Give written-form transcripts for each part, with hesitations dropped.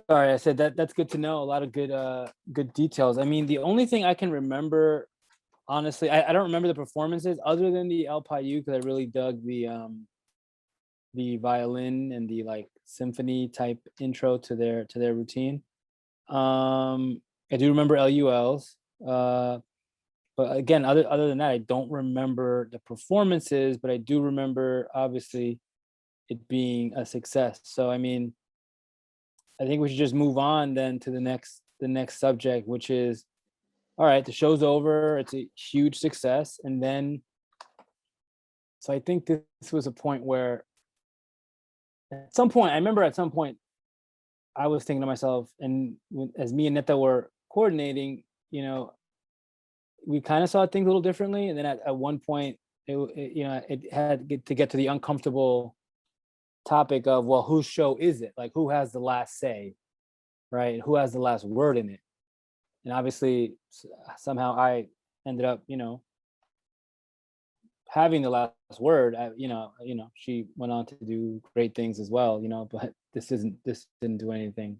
Sorry, I said that. That's good to know. A lot of good details. I mean, the only thing I can remember, honestly, I don't remember the performances other than the El Payu, because I really dug the violin and the like symphony type intro to their routine. I do remember LULs. But again, other than that, I don't remember the performances, but I do remember obviously it being a success. So I mean, I think we should just move on then to the next subject, which is, all right, the show's over, it's a huge success. And then, so I think this was a point where at some point, I remember at some point, I was thinking to myself, and as me and Neta were coordinating, we kind of saw things a little differently. And then at one point, it had to get to the uncomfortable topic of, well, whose show is it? Like, who has the last say, right? Who has the last word in it? And obviously, somehow I ended up, having the last word. She went on to do great things as well, but this didn't do anything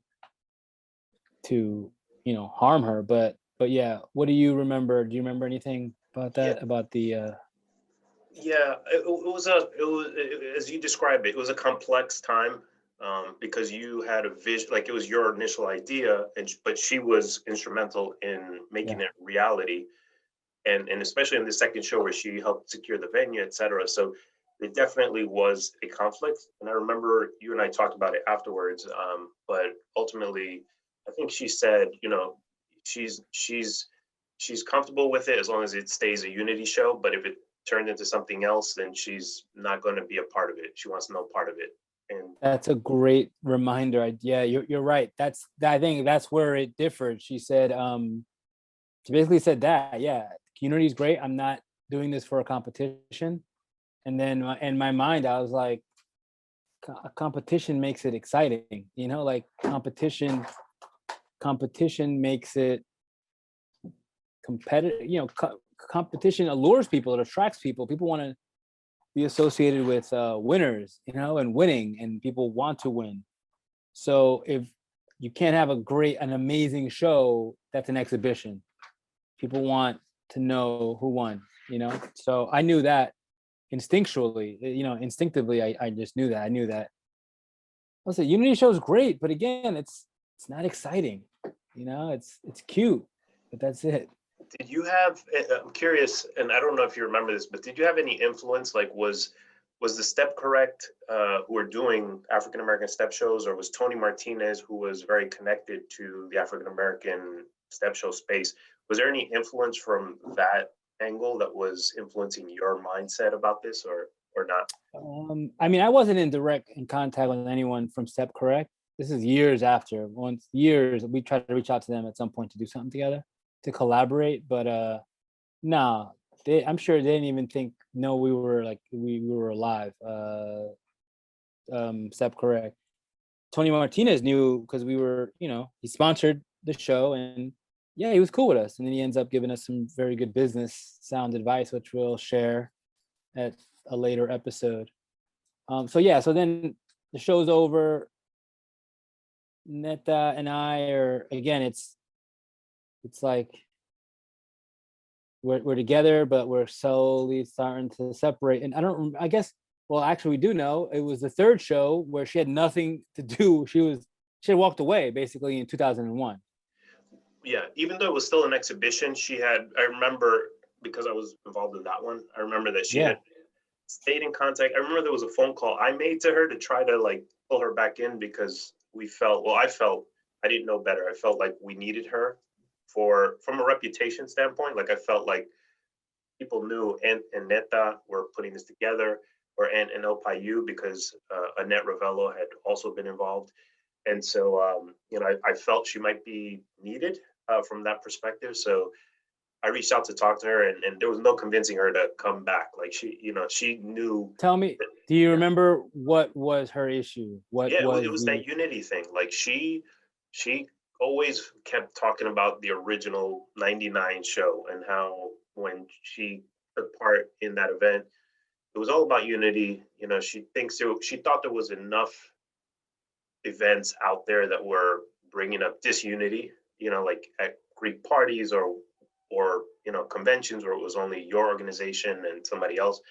to, harm her. But yeah, what do you remember? Do you remember anything about that? Yeah. About the Yeah, it was as you described it, it was a complex time, because you had a vision, like it was your initial idea, but she was instrumental in making yeah. it reality, and especially in the second show where she helped secure the venue, etc. So it definitely was a conflict, and I remember you and I talked about it afterwards. But ultimately, I think she said, she's comfortable with it as long as it stays a unity show, but if it turned into something else, then she's not going to be a part of it. She wants no part of it. And That's a great reminder. Yeah, you're right. I think that's where it differed. She said, she basically said that, yeah, community is great. I'm not doing this for a competition. And then in my mind, I was like, a competition makes it exciting, like competition makes it competitive, competition allures people, it attracts people. People want to be associated with winners, and winning, and people want to win. So if you can't have an amazing show, that's an exhibition. People want to know who won, So I knew that instinctually, instinctively, I just knew that. I knew that. I'll say Unity show is great, but again, it's not exciting. It's cute, but that's it. did you have? I'm curious, and I don't know if you remember this, but did you have any influence? Like, was the Step Correct, who were doing African American step shows, or was Tony Martinez, who was very connected to the African American step show space? Was there any influence from that angle that was influencing your mindset about this, or not? I mean, I wasn't in contact with anyone from Step Correct. This is years after. Once years, we tried to reach out to them at some point to do something together, to collaborate. But no, I'm sure they didn't even think. No, we were alive. Step Correct. Tony Martinez knew because we were, he sponsored the show, and yeah, he was cool with us. And then he ends up giving us some very good business sound advice, which we'll share at a later episode. So yeah, so then the show's over. Neta and I are, again, it's like we're together, but we're slowly starting to separate. And I guess, well, actually we do know it was the third show where she had nothing to do. She had walked away basically in 2001. Yeah, even though it was still an exhibition, I remember, because I was involved in that one, I remember that she Yeah. had stayed in contact. I remember there was a phone call I made to her to try to like pull her back in, because I felt, I didn't know better. I felt like we needed her from a reputation standpoint. Like I felt like people knew and Neta were putting this together, or and El Payu, because Annette Ravello had also been involved. And so, I felt she might be needed from that perspective. So I reached out to talk to her, and there was no convincing her to come back. Like she knew. Tell me, That, do you yeah, remember what was her issue? What yeah, it was was that unity thing. Like she always kept talking about the original '99 show, and how when she took part in that event, it was all about unity. She thought there was enough events out there that were bringing up disunity, like at Greek parties or conventions where it was only your organization and somebody else.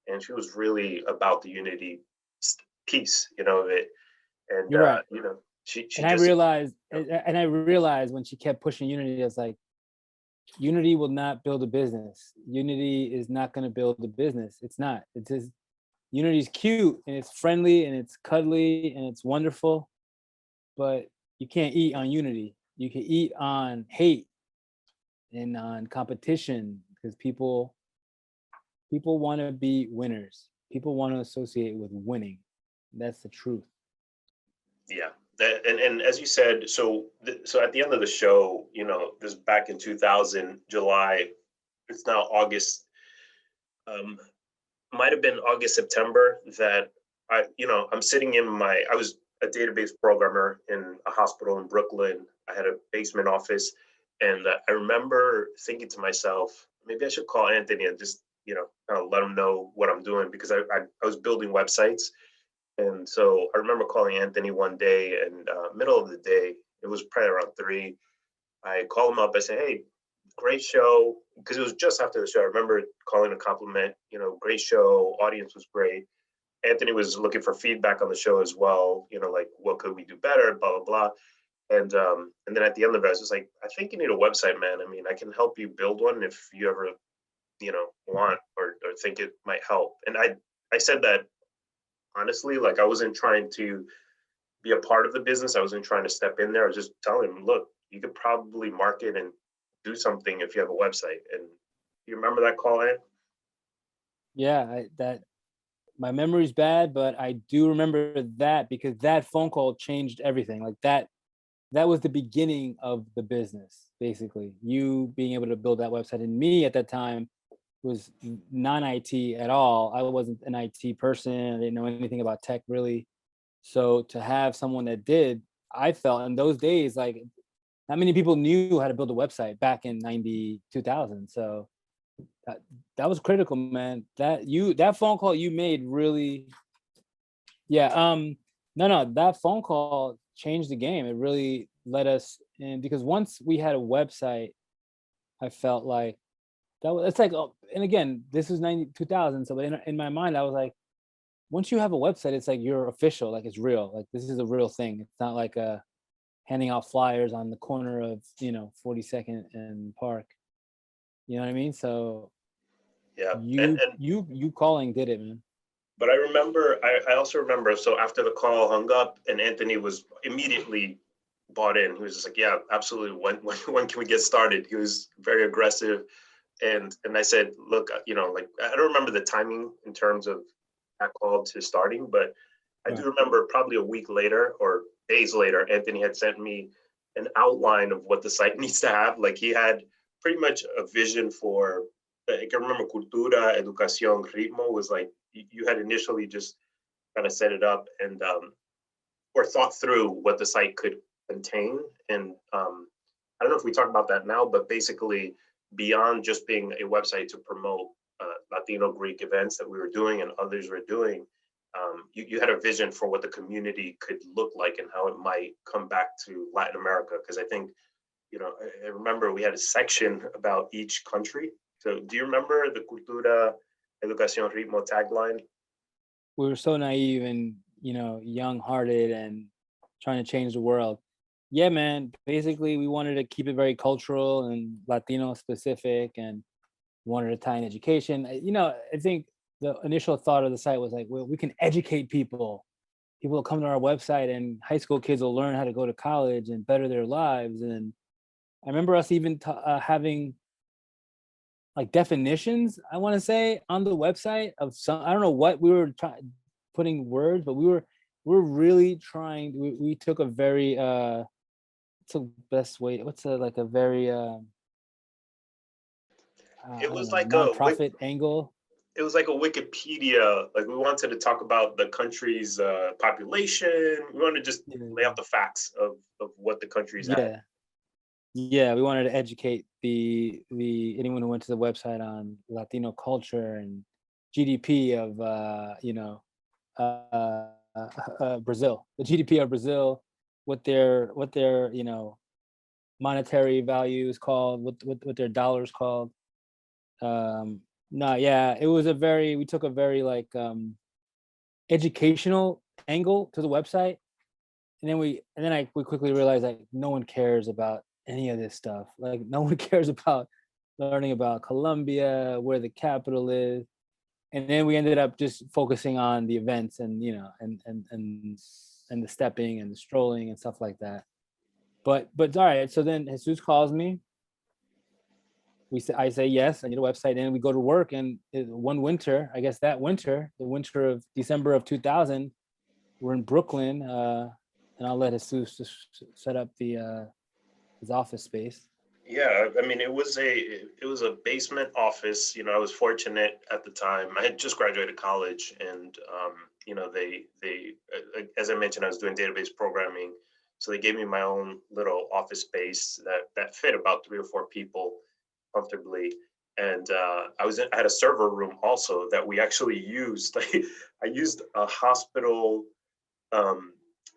And she was really about the unity piece, of it. And You're right. she And I realized when she kept pushing unity, I was like, unity will not build a business. Unity is not going to build a business. It's not. It's just, unity's cute and it's friendly and it's cuddly and it's wonderful, but you can't eat on unity. You can eat on hate and on competition, because people want to be winners. People want to associate with winning. That's the truth. Yeah. And as you said, so at the end of the show, this back in 2000 July, it's now August, might have been August, September, that I'm sitting I was a database programmer in a hospital in Brooklyn. I had a basement office, and I remember thinking to myself, maybe I should call Anthony and just kind of let him know what I'm doing, because I was building websites. And so I remember calling Anthony one day, and middle of the day, it was probably around 3. I call him up. I say, "Hey, great show," because it was just after the show. I remember calling a compliment. Great show. Audience was great. Anthony was looking for feedback on the show as well. Like, what could we do better? Blah blah blah. And then at the end of it, I was just like, "I think you need a website, man. I mean, I can help you build one if you ever, want or think it might help." And I said that honestly, like, I wasn't trying to be a part of the business. I wasn't trying to step in there. I was just telling him, look, you could probably market and do something if you have a website. And you remember that call, Ant? Yeah, my memory's bad, but I do remember that, because that phone call changed everything. Like that was the beginning of the business, basically. You being able to build that website, and me at that time was non-IT at all. I wasn't an IT person. I didn't know anything about tech really. So to have someone that did, I felt in those days, like, not many people knew how to build a website back in 2000. So that was critical, man. That phone call you made really, yeah. No, that phone call changed the game. It really let us in, because once we had a website, I felt like it's like, and again, this was 2000. So in my mind, I was like, once you have a website, it's like you're official, like it's real, like this is a real thing. It's not like handing out flyers on the corner of 42nd and Park. You know what I mean? So Yeah. you calling did it, man. But I also remember, so after the call hung up and Anthony was immediately bought in, he was just like, yeah, absolutely. When can we get started? He was very aggressive. And I said, look, like, I don't remember the timing in terms of that call to starting, but I do remember probably a week later or days later, Anthony had sent me an outline of what the site needs to have. Like, he had pretty much a vision for, I can remember, cultura, educación, ritmo was like, you had initially just kind of set it up and or thought through what the site could contain. And I don't know if we talk about that now, but basically, beyond just being a website to promote Latino Greek events that we were doing and others were doing, you had a vision for what the community could look like and how it might come back to Latin America. Because I think, I remember we had a section about each country. So do you remember the Cultura, Educación, Ritmo tagline? We were so naive and, young-hearted and trying to change the world. Yeah, man. Basically, we wanted to keep it very cultural and Latino specific, and wanted to tie in education. I think the initial thought of the site was like, well, we can educate people. People will come to our website, and high school kids will learn how to go to college and better their lives. And I remember us even having like definitions, I want to say, on the website of some, I don't know what we were putting words, but we're really trying. We took a very what's the best way? What's a very It was know, like nonprofit angle. It was like a Wikipedia. Like, we wanted to talk about the country's population. We wanted to just lay out the facts of what the country's at. Yeah, we wanted to educate the anyone who went to the website on Latino culture and GDP of Brazil, the GDP of Brazil, what their monetary value is called, what their dollars called. No, yeah, it was we took a very like educational angle to the website, and then we quickly realized like no one cares about any of this stuff. Like no one cares about learning about Colombia, where the capital is. And then we ended up just focusing on the events and and the stepping and the strolling and stuff like that. But all right, so then Jesus calls me. I say yes, I need a website, and we go to work. And one winter, I guess that winter, the winter of December of 2000, we're in Brooklyn, and I'll let Jesus just set up his office space. Yeah, I mean, it was a basement office. I was fortunate at the time. I had just graduated college, and they as I mentioned, I was doing database programming, so they gave me my own little office space that fit about 3 or 4 people comfortably. And I had a server room also that we actually used. I used a hospital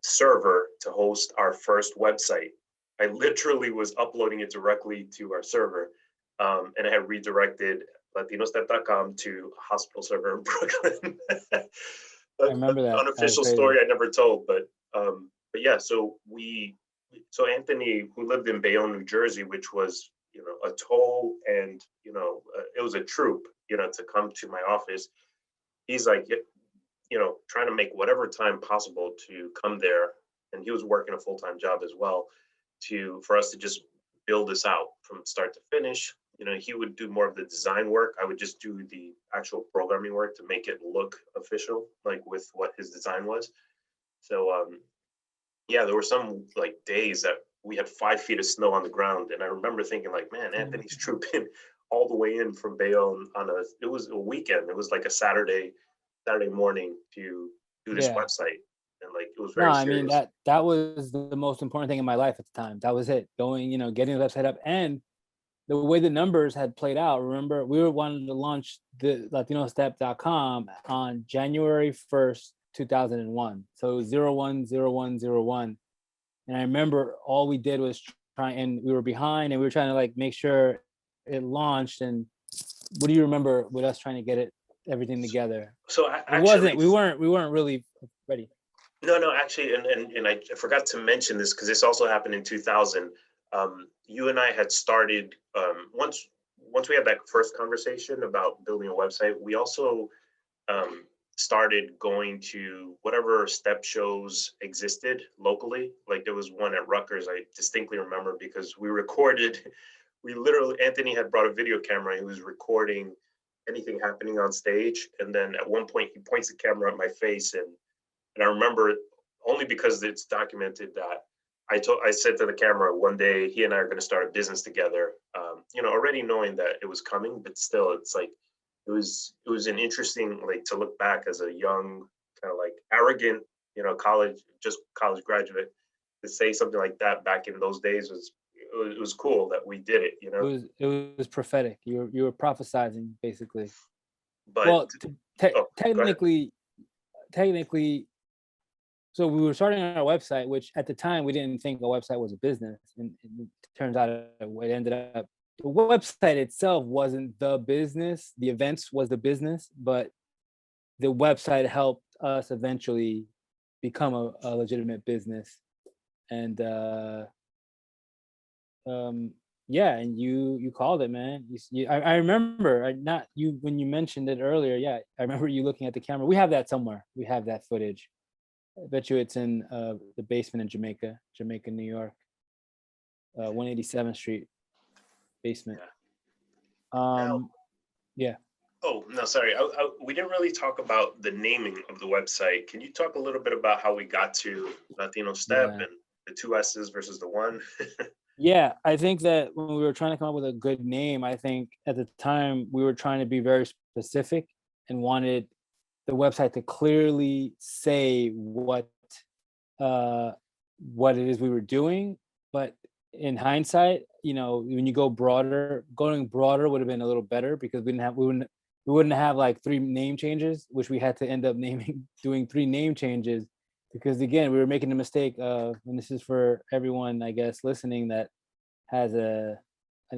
server to host our first website. I literally was uploading it directly to our server, and I had redirected latinostep.com to a hospital server in Brooklyn. I remember that. Unofficial story I never told, but yeah. So Anthony, who lived in Bayonne, New Jersey, which was a toll, and it was a troop, to come to my office. He's like, trying to make whatever time possible to come there, and he was working a full-time job as well, for us to just build this out from start to finish. He would do more of the design work. I would just do the actual programming work to make it look official, like with what his design was. So yeah, there were some like days that we had 5 feet of snow on the ground, and I remember thinking like, man, Anthony's trooping all the way in from Bayonne it was a weekend. It was like a Saturday morning to do this website. And like it was very serious. I mean that was the most important thing in my life at the time. That was it. Going, getting the website up, and the way the numbers had played out. Remember, we were wanting to launch the latinostep.com on January 1st, 2001. So it was 010101. And I remember all we did was try, and we were behind, and we were trying to like make sure it launched. And what do you remember with us trying to get everything together? So actually, we weren't really ready. No, actually, and I forgot to mention this because this also happened in 2000. You and I had started once we had that first conversation about building a website. We also started going to whatever step shows existed locally. Like there was one at Rutgers, I distinctly remember, because Anthony had brought a video camera. He was recording anything happening on stage, and then at one point he points the camera at my face, and I remember, only because it's documented, that I said to the camera, one day he and I are going to start a business together, already knowing that it was coming, but still, it's like, it was an interesting, like, to look back as a young, kind of like arrogant, college graduate, to say something like that back in those days it was cool that we did it, It was prophetic. You were prophesizing, basically. But well, technically, so we were starting on our website, which at the time we didn't think a website was a business, and it turns out it ended up. The website itself wasn't the business. The events was the business, but the website helped us eventually become a legitimate business. And yeah, and you called it, man. I remember, not you when you mentioned it earlier. Yeah, I remember you looking at the camera. We have that somewhere. We have that footage. I bet you it's in the basement in Jamaica, New York, 187th Street basement. Yeah. Oh, no, sorry. We didn't really talk about the naming of the website. Can you talk a little bit about how we got to Latino Step and the 2 S's versus the 1? Yeah, I think that when we were trying to come up with a good name, I think at the time we were trying to be very specific and wanted the website to clearly say what it is we were doing. But in hindsight, when you go broader, going broader would have been a little better, because we we wouldn't have like 3 name changes, which we had to end up doing 3 name changes, because again, we were making the mistake of, and this is for everyone, I guess, listening that has an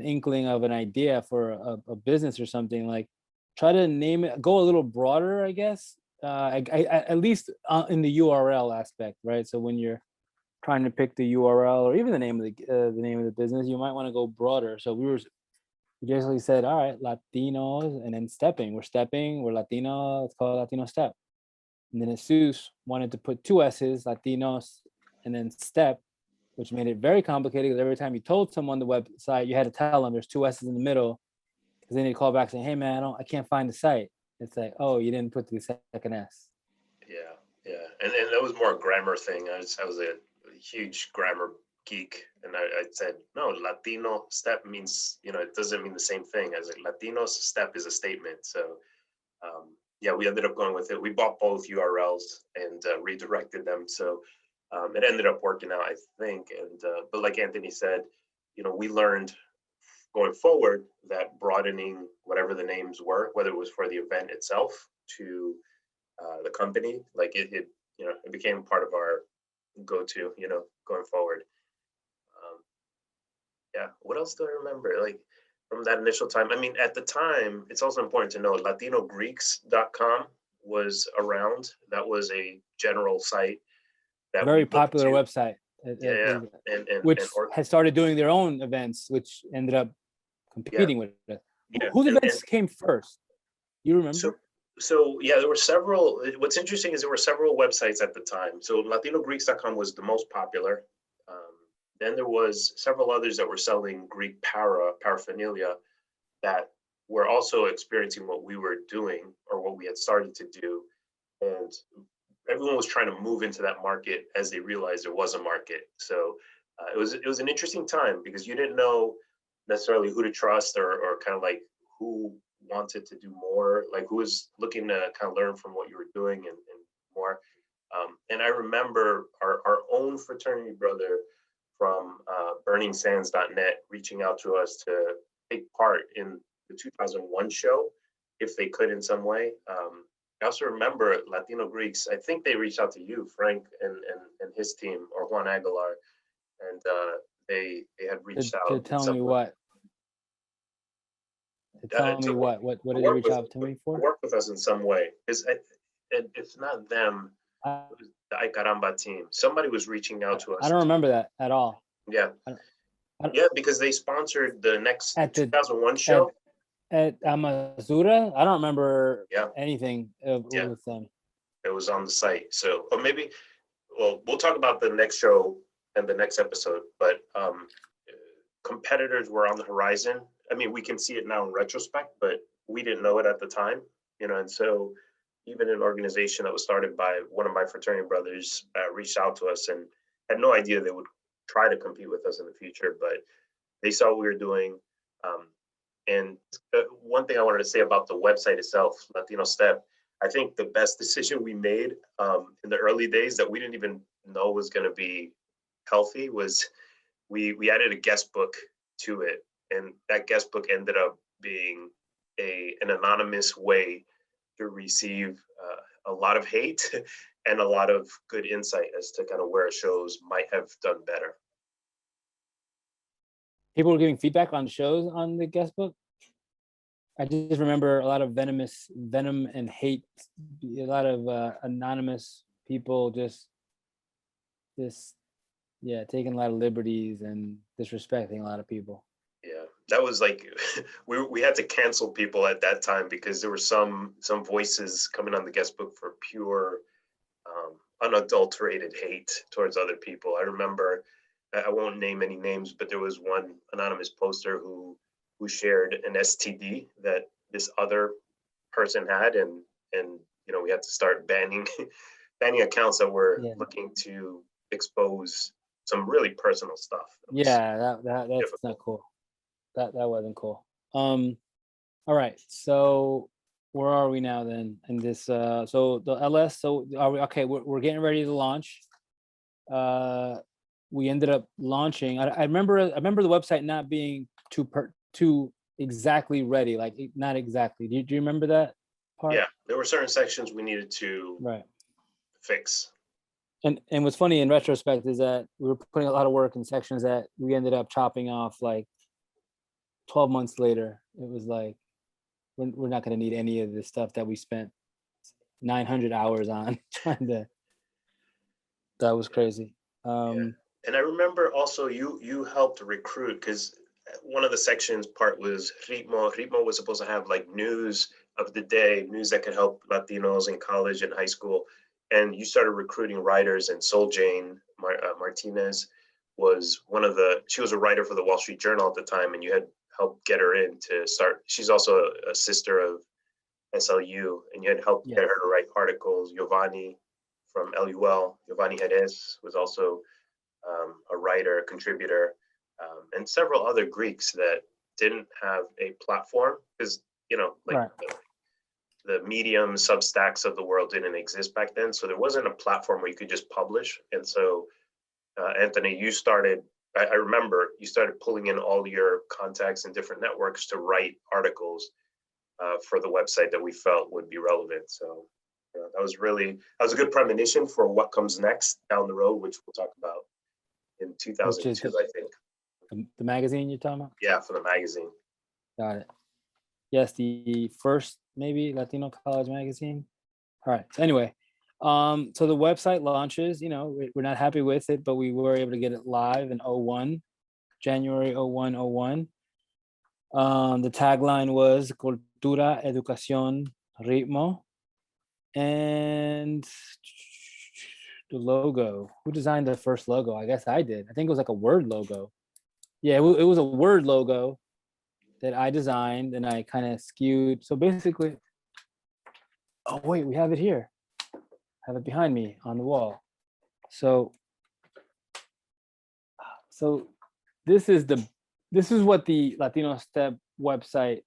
inkling of an idea for a business or something, like try to name it, go a little broader, I guess, at least in the URL aspect, right? So when you're trying to pick the URL or even the name of the business, you might want to go broader. So we basically said, all right, Latinos, and then stepping. We're Latino. It's called Latino Step. And then Jesus wanted to put 2 S's, Latinos, and then Step, which made it very complicated, because every time you told someone the website, you had to tell them there's 2 S's in the middle, because then they'd call back saying, hey man, I can't find the site. It's like, oh, you didn't put the second S. Yeah. And that was more a grammar thing. I was a huge grammar geek, and I said, no, Latino Step means, it doesn't mean the same thing. I was like, Latino Step is a statement. So yeah, we ended up going with it. We bought both URLs and redirected them. So it ended up working out, I think. And but like Anthony said, we learned going forward that broadening whatever the names were, whether it was for the event itself to the company, like it became part of our go-to, going forward. Yeah, what else do I remember? Like from that initial time, I mean, at the time, it's also important to know LatinoGreeks.com was around. That was a general site that very popular website. Yeah. Which had started doing their own events, which ended up competing with it. Yeah. Whose events came first? You remember? So yeah, there were several. What's interesting is there were several websites at the time. So LatinoGreeks.com was the most popular. Then there was several others that were selling Greek paraphernalia that were also experiencing what we were doing or what we had started to do. And everyone was trying to move into that market as they realized there was a market. So it was an interesting time, because you didn't know necessarily who to trust or kind of like who wanted to do more, like who was looking to kind of learn from what you were doing and more. And I remember our own fraternity brother from burningsands.net reaching out to us to take part in the 2001 show, if they could in some way. I also remember Latino Greeks, I think they reached out to you, Frank, and his team, or Juan Aguilar, and they had reached out. To tell me what? To tell me what? What did they reach out to me for? Work with us in some way. It's not them. It was the Ay Caramba team. Somebody was reaching out to us. I don't remember that at all. Yeah. Yeah, because they sponsored the next 2001 show. At Amazura? I don't remember anything with them. It was on the site. So, or maybe, well, we'll talk about the next show and the next episode, but competitors were on the horizon. I mean, we can see it now in retrospect, but we didn't know it at the time, and so even an organization that was started by one of my fraternity brothers reached out to us and had no idea they would try to compete with us in the future, but they saw what we were doing. And one thing I wanted to say about the website itself, Latino Step, I think the best decision we made in the early days that we didn't even know was going to be healthy was we added a guest book to it. And that guest book ended up being an anonymous way to receive a lot of hate and a lot of good insight as to kind of where shows might have done better. People were giving feedback on shows on the guest book. I just remember a lot of venom and hate, a lot of anonymous people just taking a lot of liberties and disrespecting a lot of people. Yeah, that was like we had to cancel people at that time because there were some voices coming on the guest book for pure unadulterated hate towards other people. I remember, I won't name any names, but there was one anonymous poster who shared an STD that this other person had, and we had to start banning accounts that were looking to expose some really personal stuff. That's not cool. That wasn't cool. All right, so where are we now then in this so the LS, so are we okay? We're getting ready to launch. We ended up launching. I remember the website not being too exactly ready. Like not exactly. Do you remember that part? Yeah, there were certain sections we needed to Right. fix. And what's funny in retrospect is that we were putting a lot of work in sections that we ended up chopping off like 12 months later. It was like we're not going to need any of this stuff that we spent 900 hours on trying to. That was crazy. Yeah. And I remember also you helped recruit, because one of the sections part was Ritmo. Ritmo was supposed to have like news of the day, news that could help Latinos in college and high school. And you started recruiting writers, and Soul Jane Martinez was she was a writer for the Wall Street Journal at the time, and you had helped get her in to start. She's also a sister of SLU, and you had helped get her to write articles. Giovanni from LUL, Giovanni Jerez, was also a writer, a contributor, and several other Greeks that didn't have a platform, because, like the Medium, Substacks of the world didn't exist back then. So there wasn't a platform where you could just publish. And so, Anthony, you started, I remember you started pulling in all your contacts in different networks to write articles for the website that we felt would be relevant. So that was a good premonition for what comes next down the road, which we'll talk about in 2002, I think. The magazine you're talking about? Yeah, for the magazine. Got it. Yes, the first maybe Latino college magazine. All right. So anyway, so the website launches. We're not happy with it, but we were able to get it live in January 01. The tagline was Cultura, Educación, Ritmo. And the logo. Who designed the first logo? I guess I did. I think it was like a word logo. Yeah, it was a word logo that I designed, and I kind of skewed. So basically, oh wait, we have it here. I have it behind me on the wall. So this is what the Latino Step website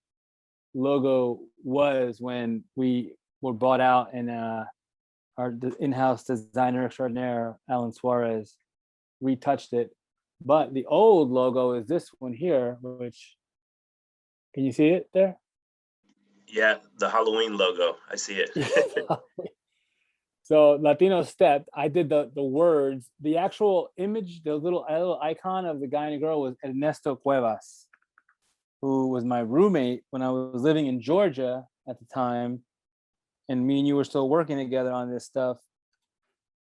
logo was when we were bought out, and our in-house designer extraordinaire, Alan Suarez, retouched it. But the old logo is this one here, which, can you see it there? Yeah, the Halloween logo. I see it. So Latino Step, I did the words. The actual image, the little icon of the guy and the girl was Ernesto Cuevas, who was my roommate when I was living in Georgia at the time. And me and you were still working together on this stuff.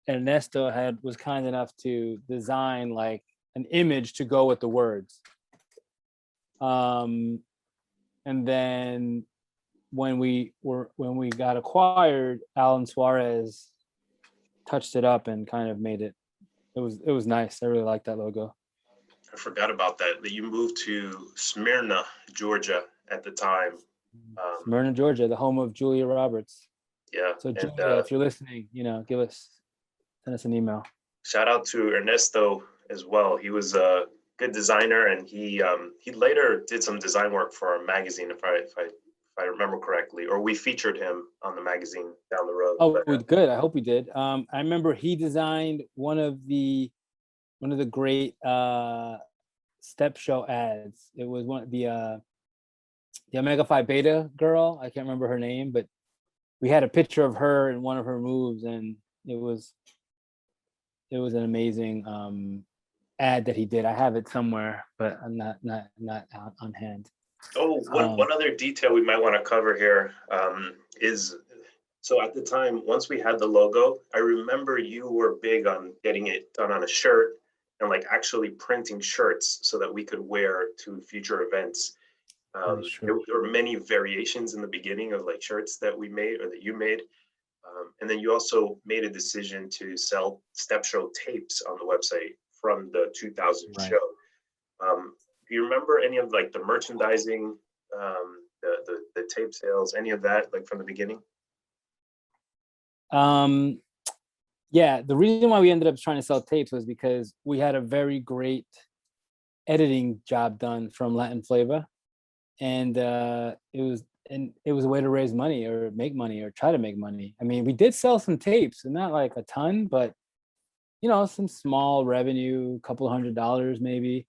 Ernesto was kind enough to design like an image to go with the words. And then when we got acquired, Alan Suarez touched it up and kind of made it. It was nice. I really liked that logo. I forgot about that you moved to Smyrna, Georgia at the time. Smyrna, Georgia, the home of Julia Roberts. Yeah. So Julia, if you're listening, send us an email. Shout out to Ernesto as well. He was a good designer, and he later did some design work for our magazine, if I remember correctly, or we featured him on the magazine down the road. Oh, good. I hope we did. I remember he designed one of the great step show ads. It was the Omega Phi Beta girl. I can't remember her name, but we had a picture of her in one of her moves, and it was an amazing ad that he did. I have it somewhere, but I'm not on hand. Oh, one other detail we might want to cover here is, so at the time, once we had the logo, I remember you were big on getting it done on a shirt and like actually printing shirts so that we could wear to future events. There were many variations in the beginning of like shirts that we made or that you made. And then you also made a decision to sell Step Show tapes on the website from the 2000 show. Do you remember any of like the merchandising, the tape sales, any of that like from the beginning? Yeah, the reason why we ended up trying to sell tapes was because we had a very great editing job done from Latin Flavor, and it was a way to raise money or make money or try to make money. I mean, we did sell some tapes, and not like a ton, but some small revenue, a couple $100 maybe.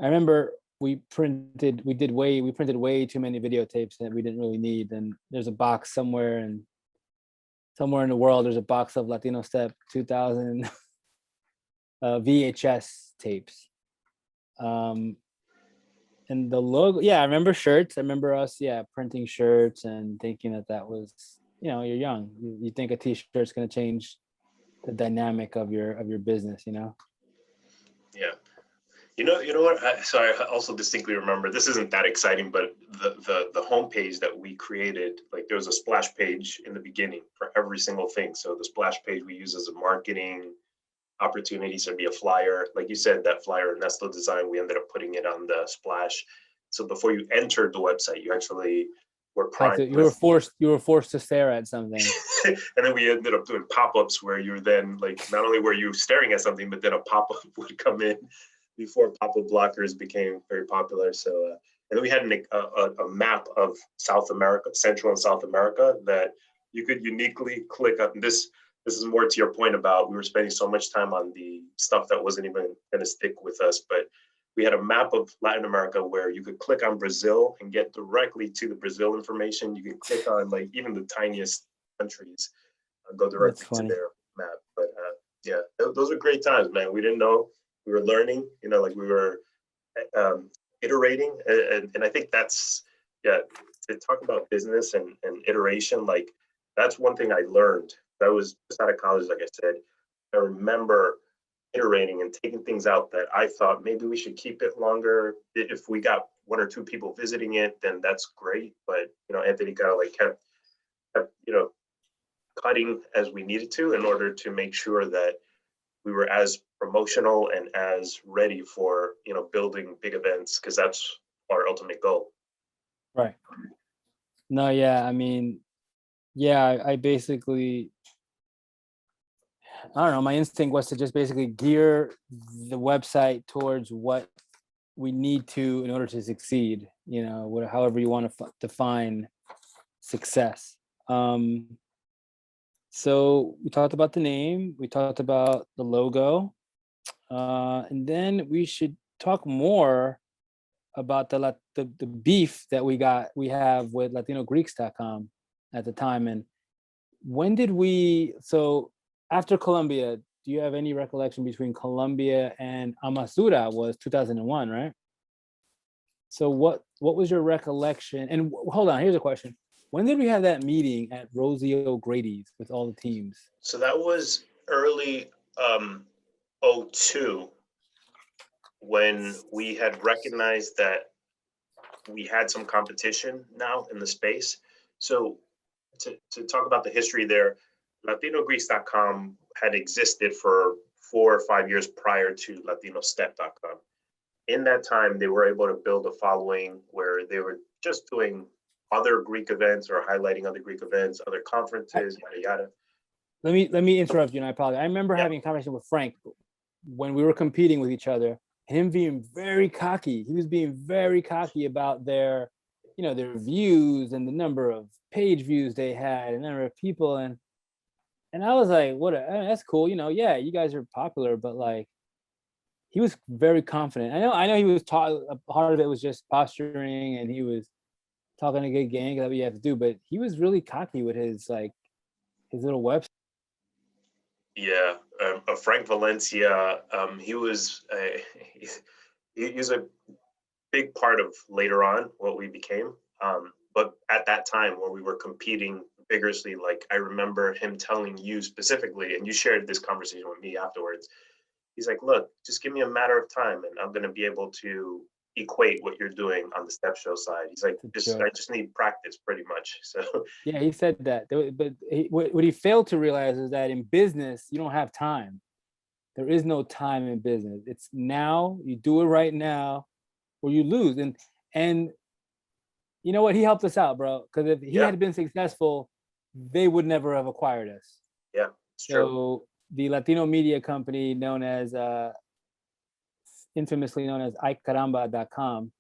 I remember we printed way too many videotapes that we didn't really need. And there's a box somewhere in the world, there's a box of Latino Step 2000 VHS tapes. And the logo, yeah, I remember shirts. I remember us, printing shirts and thinking that was, you're young. You think a t-shirt's going to change the dynamic of your business, Yeah. You know what? So I also distinctly remember, this isn't that exciting, but the homepage that we created, like there was a splash page in the beginning for every single thing. So the splash page we use as a marketing opportunity, so it'd be a flyer. Like you said, that flyer Ernesto designed, we ended up putting it on the splash. So before you entered the website, you actually were primed. You were forced to stare at something. And then we ended up doing pop-ups where you were then like, not only were you staring at something, but then a pop-up would come in before pop-up blockers became very popular. So, and then we had a map of South America, Central and South America, that you could uniquely click on. This is more to your point about we were spending so much time on the stuff that wasn't even going to stick with us, but we had a map of Latin America where you could click on Brazil and get directly to the Brazil information. You could click on like even the tiniest countries, go directly to their map. But yeah, those are great times, man. We didn't know. We were learning, like we were iterating. And I think that's, to talk about business and iteration, like that's one thing I learned. That was just out of college, like I said. I remember iterating and taking things out that I thought maybe we should keep it longer. If we got one or two people visiting it, then that's great. But, Anthony kind of like kept cutting as we needed to in order to make sure that we were as promotional and as ready for, building big events, because that's our ultimate goal. Right. No, yeah, I mean, I basically, I don't know, my instinct was to just basically gear the website towards what we need to in order to succeed, however you want to define success. So we talked about the name, we talked about the logo, and then we should talk more about the beef that we have with LatinoGreeks.com at the time. And when did so after Colombia, do you have any recollection between Colombia and Amasura was 2001, right? So what was your recollection? And hold on, here's a question. When did we have that meeting at Rosie O'Grady's with all the teams? So that was early 02, when we had recognized that we had some competition now in the space. So to talk about the history there, LatinoGreeks.com had existed for 4 or 5 years prior to LatinoStep.com. In that time, they were able to build a following where they were just doing other Greek events or highlighting other Greek events, other conferences, yada, yada. Let me interrupt you, and I apologize. I remember having a conversation with Frank when we were competing with each other, him being very cocky. He was being very cocky about their views and the number of page views they had and the number of people. And I was like, that's cool. You guys are popular, but like, he was very confident. I know he was part of it was just posturing, and he was talking a good game, that's what you have to do, but he was really cocky with his little website. Yeah, Frank Valencia, he was a big part of later on what we became. But at that time when we were competing vigorously, like I remember him telling you specifically, and you shared this conversation with me afterwards. He's like, look, just give me a matter of time and I'm going to be able to equate what you're doing on the step show side. He's like, I just need practice pretty much. So yeah, he said that. But what he failed to realize is that in business, you don't have time. There is no time in business. It's now, you do it right now or you lose. And you know what? He helped us out, bro. Because if he had been successful, they would never have acquired us. Yeah, it's true. So the Latino media company known as, infamously known as iCaramba.com,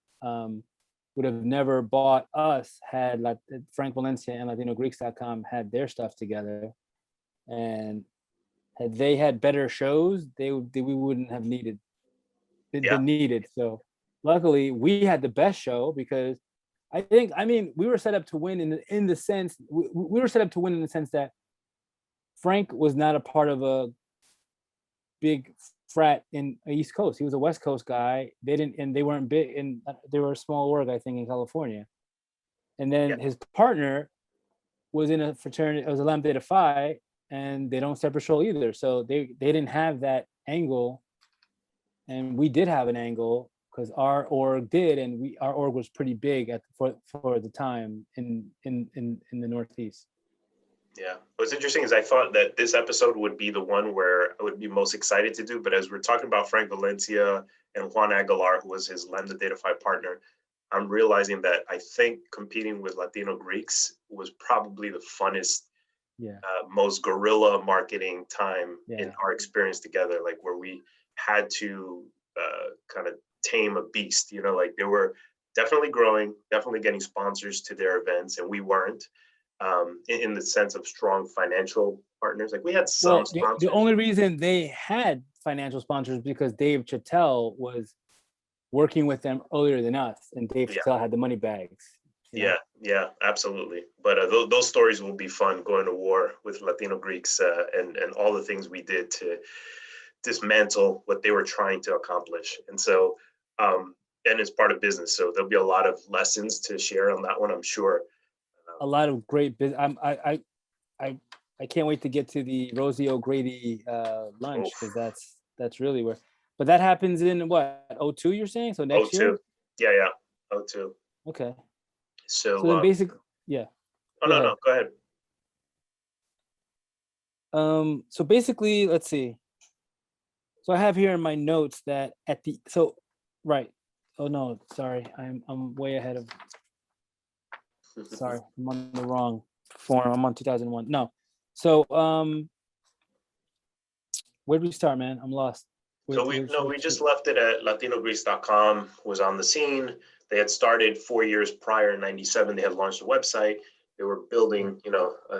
would have never bought us had Frank Valencia and LatinoGreeks.com had their stuff together. And had they had better shows, we wouldn't have been needed. So luckily we had the best show because I mean, we were set up to win in the sense we were set up to win in the sense that Frank was not a part of a big frat in East Coast. He was a West Coast guy. They weren't big, and they were a small org, I think, in California. And then his partner was in a fraternity. It was a Lambda Theta Phi, and they don't separate Stroll either. So they didn't have that angle, and we did have an angle because our org did, and our org was pretty big for the time in the Northeast. Yeah. What's interesting is I thought that this episode would be the one where I would be most excited to do, but as we're talking about Frank Valencia and Juan Aguilar, who was his Lambda Theta Phi partner, I'm realizing that I think competing with Latino Greeks was probably the funnest, most guerrilla marketing time in our experience together, like where we had to kind of tame a beast, you know, like they were definitely growing, definitely getting sponsors to their events, and we weren't. In the sense of strong financial partners, like we had some sponsors. The only reason they had financial sponsors because Dave Chattel was working with them earlier than us, and Dave Chattel had the money bags. Yeah, absolutely. But those stories will be fun, going to war with Latino Greeks and all the things we did to dismantle what they were trying to accomplish. And so, and it's part of business, so there'll be a lot of lessons to share on that one, I'm sure. A lot of great business. I can't wait to get to the Rosie O'Grady lunch because that's really where. But that happens in what, 02 you're saying? So next year? Yeah, 02. Okay. So then basically, yeah. No, go ahead. So basically, let's see. So I have here in my notes that right. Oh no, sorry, I'm way ahead of. Sorry, I'm on the wrong form. I'm on 2001. No. So where did we start, man? I'm lost. We just left it at latinogreeks.com, was on the scene. They had started 4 years prior in 97. They had launched a website. They were building,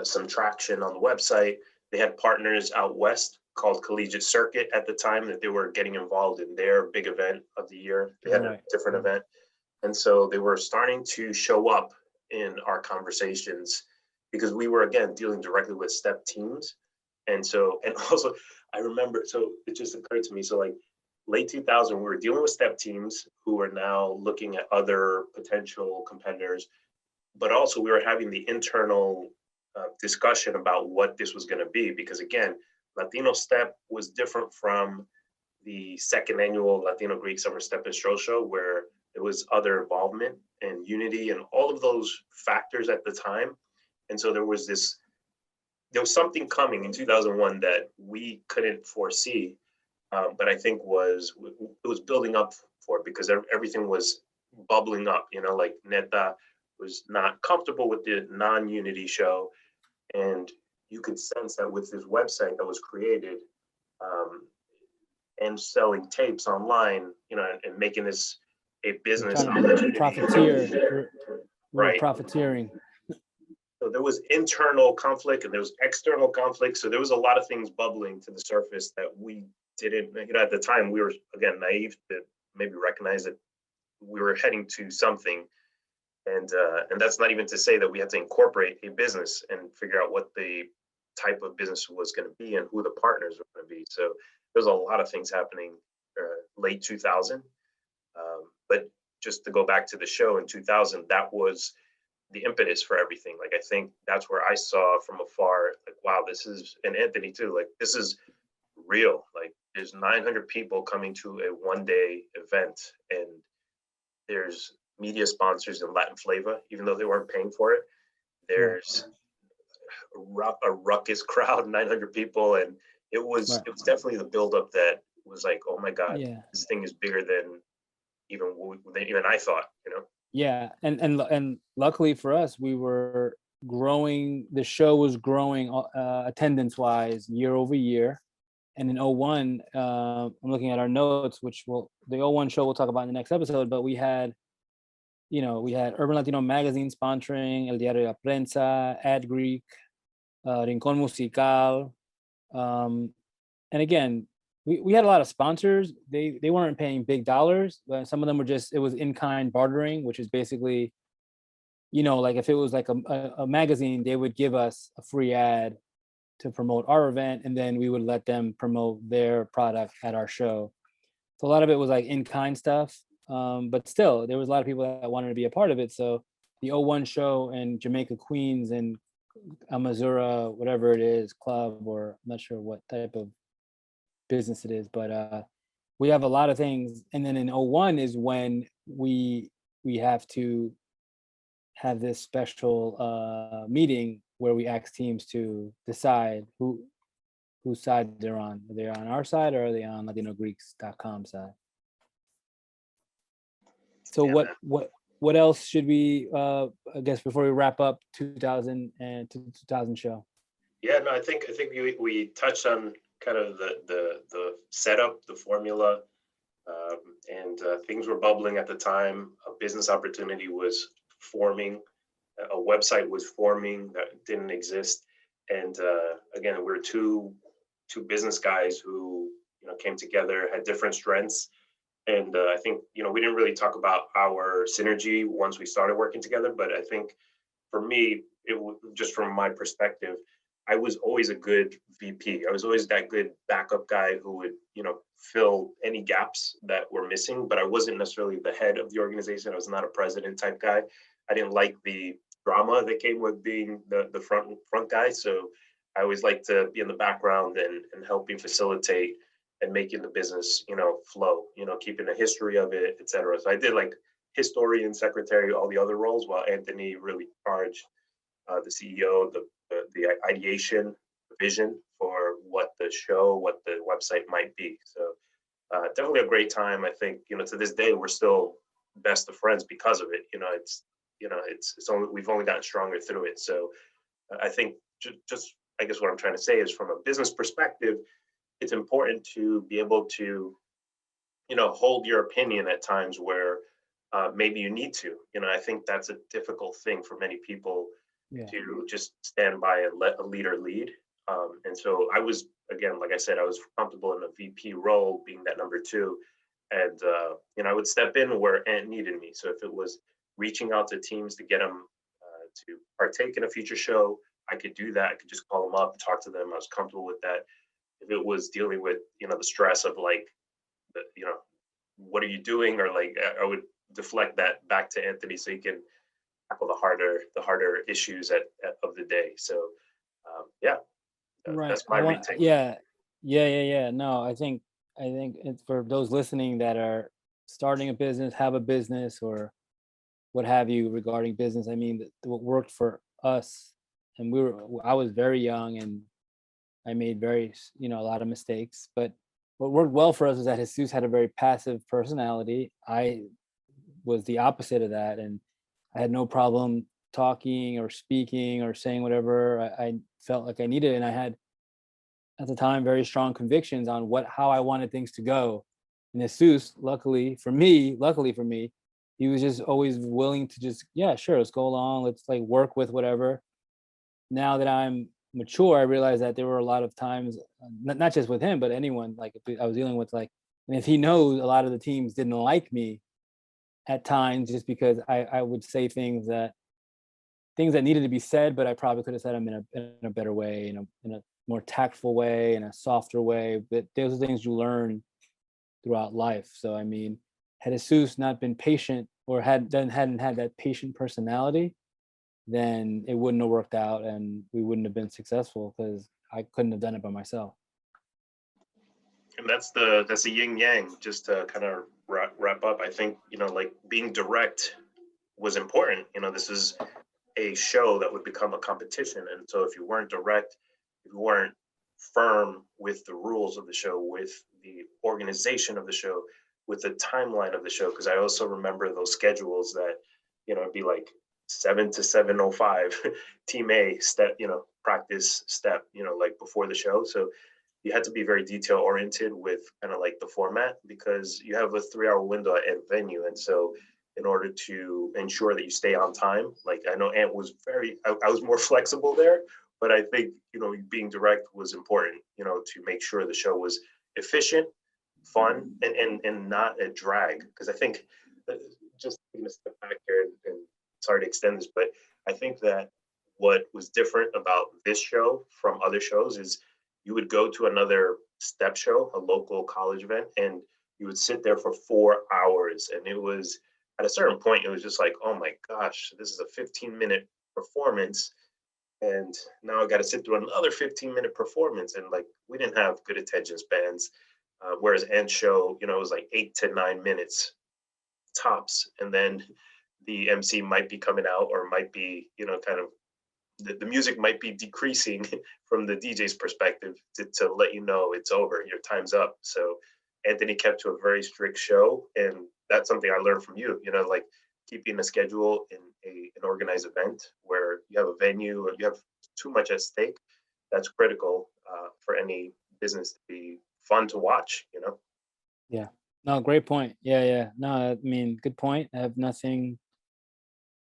some traction on the website. They had partners out west called Collegiate Circuit at the time that they were getting involved in their big event of the year. They had a different event. And so they were starting to show up in our conversations because we were, again, dealing directly with STEP teams. And also I remember, so it just occurred to me, so like late 2000, we were dealing with STEP teams who are now looking at other potential competitors, but also we were having the internal discussion about what this was going to be, because again, Latino STEP was different from the second annual Latino Greek Summer STEP and Stroll Show, where there was other involvement and unity and all of those factors at the time. And so there was something coming in 2001 that we couldn't foresee, but I think it was building up for it because everything was bubbling up, like Neta was not comfortable with the non-unity show. And you could sense that with this website that was created and selling tapes online, and making this a business opportunity. Profiteer. Right. Profiteering. So there was internal conflict and there was external conflict. So there was a lot of things bubbling to the surface that we didn't, at the time we were, again, naive to maybe recognize that we were heading to something. And that's not even to say that we had to incorporate a business and figure out what the type of business was going to be and who the partners were going to be. So there's a lot of things happening late 2000. But just to go back to the show in 2000, that was the impetus for everything. Like, I think that's where I saw from afar, like, wow, this is, and Anthony too, like, this is real. Like, there's 900 people coming to a one-day event, and there's media sponsors in Latin flavor, even though they weren't paying for it. There's a ruckus crowd, 900 people, and it was definitely the buildup that was like, oh my God, this thing is bigger than even I thought, Yeah, and luckily for us, we were growing. The show was growing attendance-wise year over year. And in 01, I'm looking at our notes, the 01 show we'll talk about in the next episode. But we had Urban Latino Magazine sponsoring, El Diario de la Prensa, Ad Greek, Rincón Musical, and again, we had a lot of sponsors. They weren't paying big dollars, but some of them were just, it was in-kind bartering, which is basically, like if it was like a magazine, they would give us a free ad to promote our event, and then we would let them promote their product at our show. So a lot of it was like in-kind stuff, but still, there was a lot of people that wanted to be a part of it. So the '01 show in Jamaica, Queens, and Amazura, whatever it is, club, or I'm not sure what type of business it is, but we have a lot of things. And then in '01 is when we have to have this special meeting where we ask teams to decide whose side they're on. Are they on our side, or are they on LatinoGreeks.com side? So Yeah, what else should we I guess before we wrap up 2000 and 2000 show? Yeah, no, I think we touched on kind of the setup, the formula, and things were bubbling at the time. A business opportunity was forming, a website was forming that didn't exist, and again, we're two business guys who came together, had different strengths, and I think we didn't really talk about our synergy once we started working together. But I think for me, just from my perspective, I was always a good VP. I was always that good backup guy who would, fill any gaps that were missing, but I wasn't necessarily the head of the organization. I was not a president type guy. I didn't like the drama that came with being the front guy. So I always like to be in the background and helping facilitate and making the business, flow, keeping a history of it, et cetera. So I did like historian, secretary, all the other roles, while Anthony really charged the CEO, the ideation, the vision for what the show, what the website might be. So definitely a great time. I think to this day we're still best of friends because of it. It's only, we've only gotten stronger through it. So I think just I guess what I'm trying to say is, from a business perspective, it's important to be able to hold your opinion at times where maybe you need to. I think that's a difficult thing for many people, to just stand by and let a leader lead. And so I was, again, like I said, I was comfortable in a VP role, being that number two. And, I would step in where Ant needed me. So if it was reaching out to teams to get them to partake in a future show, I could do that. I could just call them up, talk to them. I was comfortable with that. If it was dealing with, the stress of like, what are you doing? Or like, I would deflect that back to Anthony so he can tackle the harder issues of the day. So yeah, Right. that's my retake. Yeah. No, I think it's for those listening that are starting a business, have a business, or what have you regarding business. I mean, what worked for us, and I was very young, and I made a lot of mistakes, but what worked well for us was that Jesus had a very passive personality. I was the opposite of that, and I had no problem talking or speaking or saying whatever I felt like I needed. And I had, at the time, very strong convictions on how I wanted things to go. And Jesus, luckily for me, he was just always willing to just, yeah, sure, let's go along, let's like work with whatever. Now that I'm mature, I realize that there were a lot of times, not just with him, but anyone, like if I was dealing with like, and if he knows a lot of the teams didn't like me at times, just because I would say things that needed to be said, but I probably could have said them in a better way, in a more tactful way, in a softer way. But those are things you learn throughout life. So I mean, had Jesus not been patient, or hadn't had that patient personality, then it wouldn't have worked out, and we wouldn't have been successful, because I couldn't have done it by myself. And that's the yin yang. Just to kind of wrap up, I think like being direct was important. This is a show that would become a competition, and so if you weren't direct, if you weren't firm with the rules of the show, with the organization of the show, with the timeline of the show, because I also remember those schedules that it'd be like 7 to 7:05 team A step, practice step, like before the show. So you had to be very detail oriented with kind of like the format, because you have a 3-hour window at venue. And so in order to ensure that you stay on time, like I know Ant was I was more flexible there, but I think, being direct was important, to make sure the show was efficient, fun, and not a drag. Because I think, just taking a step back here, and sorry to extend this, but I think that what was different about this show from other shows is you would go to another step show, a local college event, and you would sit there for 4 hours. And it was, at a certain point, it was just like, oh my gosh, this is a 15-minute performance. And now I got to sit through another 15-minute performance. And like, we didn't have good attention spans. Whereas End Show, it was like 8 to 9 minutes tops. And then the MC might be coming out, or might be, kind of, the music might be decreasing from the DJ's perspective to let you know it's over, your time's up. So Anthony kept to a very strict show. And that's something I learned from you, like keeping a schedule in an organized event where you have a venue or you have too much at stake. That's critical for any business to be fun to watch, Yeah. No, great point. Yeah. No, I mean, good point. I have nothing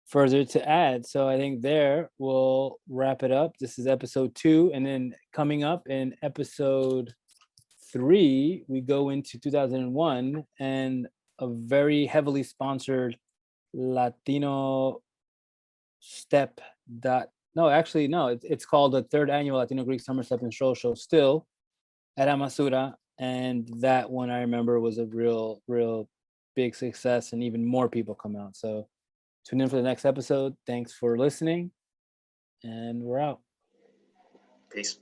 further to add. So I think there we'll wrap it up. This is episode 2. And then coming up in episode 3, we go into 2001 and a very heavily sponsored Latino step it's called the 3rd annual Latino Greek Summer Step and Stroll show, still at Amasura. And that one I remember was a real big success, and even more people come out. So tune in for the next episode. Thanks for listening, and we're out. Peace.